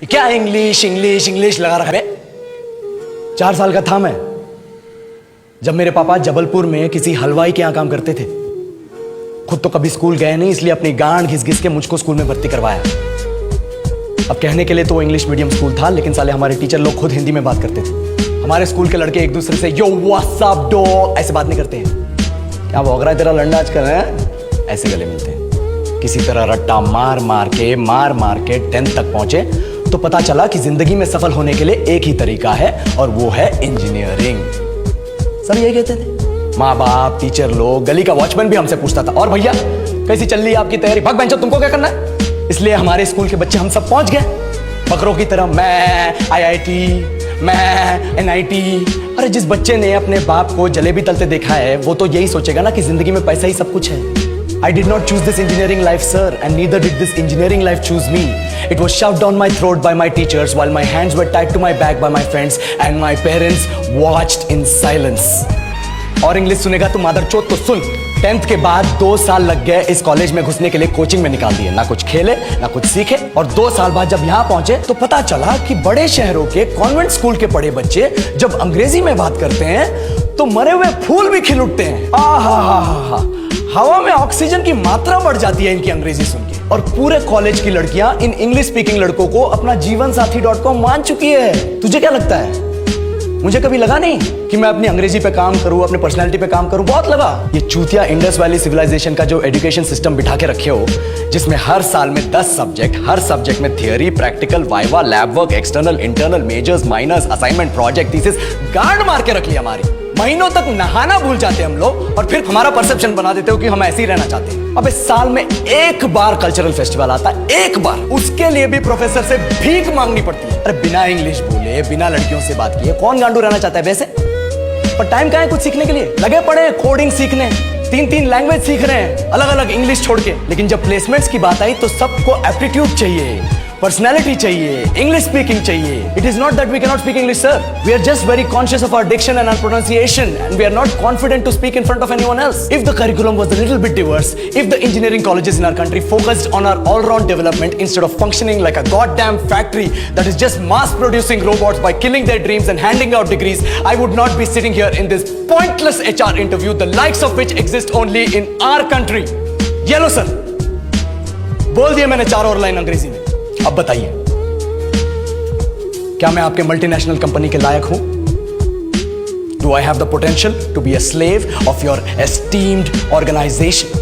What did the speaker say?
क्या English English English लगा रखा है? 4 साल का था मैं जब मेरे पापा जबलपुर में किसी हलवाई के यहां काम करते थे। खुद तो कभी स्कूल गए नहीं, इसलिए अपनी गांड घिस घिस के मुझको स्कूल में भर्ती करवाया। अब कहने के लिए तो वो इंग्लिश मीडियम स्कूल था, लेकिन साले हमारे टीचर लोग खुद हिंदी में बात करते थे। हमारे स्कूल के लड़के एक दूसरे से यो व्हाट्स अप डॉग ऐसे बात नहीं करते हैं। क्या भौंक रहा है तेरा लंडा आजकल है? ऐसे गले मिलते हैं। किसी तरह रट्टा मार मार के 10th तक पहुंचे तो पता चला कि जिंदगी में सफल होने के लिए एक ही तरीका है और वो है इंजीनियरिंग। सब यही कहते थे, माँ बाप, टीचर लोग, गली का वॉचमैन भी हमसे पूछता था, और भैया कैसी चल रही है आपकी तैयारी? भाग बेंचो, तुमको क्या करना है? इसलिए हमारे स्कूल के बच्चे हम सब पहुंच गए बकरों की तरह। मैं IIT, मैं NIT। अरे जिस बच्चे ने अपने बाप को जलेबी तलते देखा है वो तो यही सोचेगा ना कि जिंदगी में पैसा ही सब कुछ है। I did not choose this engineering life, sir, and neither did this engineering life choose me. It was shoved down my throat by my teachers while my hands were tied to my back by my friends and my parents watched in silence. और English सुनेगा तो मादरचोद तो सुन। 10th के बाद 2 साल लग गए इस कॉलेज में घुसने के लिए, कोचिंग में निकाल दिए। ना कुछ खेले ना कुछ सीखे, और 2 साल बाद जब यहाँ पहुंचे तो पता चला कि बड़े शहरों के कॉन्वेंट स्कूल के पढ़े बच्चे जब अंग्रेजी में बात करते हैं तो मरे हुए फूल भी खिल उठते हैं। आहा, हवा में ऑक्सीजन की मात्रा बढ़ जाती है इनकी अंग्रेजी सुन के। और पूरे कॉलेज की लड़कियां इन इंग्लिश स्पीकिंग लड़कों को अपना जीवनसाथी.com मान चुकी है। तुझे क्या लगता है? मुझे कभी लगा नहीं कि मैं अपनी अंग्रेजी पे काम करूं, अपने पर्सनालिटी पे काम करूं। बहुत लगा। ये चूतिया इंडस वैली सिविलाइजेशन का जो एजुकेशन सिस्टम बिठा के रखे हो, जिसमें हर साल में 10 सब्जेक्ट, हर सब्जेक्ट में theory, practical, viva, lab work, external, internal, majors, minors, assignment, project, thesis, गांड मार के रख लिया हमारी। महीनों तक नहाना भूल जाते हैं हम लोग, और फिर हमारा परसेप्शन बना देते हो कि हम ऐसे ही रहना चाहते हैं। अब इस साल में एक बार कल्चरल फेस्टिवल आता है, एक बार, उसके लिए भी प्रोफेसर से भीख मांगनी पड़ती है। अरे बिना इंग्लिश बोले, बिना लड़कियों से बात किए कौन गांडू रहना चाहता है वैसे? पर टाइम कहाँ है कुछ सीखने के लिए? लगे पड़े कोडिंग सीखने, 3 लैंग्वेज सीख रहे हैं अलग अलग इंग्लिश छोड़ के। लेकिन जब प्लेसमेंट्स की बात आई तो सबको एप्टीट्यूड चाहिए, पर्सनैलिटी चाहिए, इंग्लिश स्पीकिंग चाहिए। It is not that we cannot speak English, sir. We are just very conscious of our diction and our pronunciation, and we are not confident to speak in front of anyone else. If the curriculum was a little bit diverse, if the engineering colleges in our country focused on our all-round development instead of functioning like a goddamn factory that is just mass-producing robots by killing their dreams and handing out degrees, I would not be sitting here in this pointless HR interview, the likes of which exist only in our country. Yellow, sir. बोल दिया मैंने 4 और line अंग्रेजी में। अब बताइए, क्या मैं आपके मल्टीनेशनल कंपनी के लायक हूं? Do I have the potential to be a slave of your esteemed organization?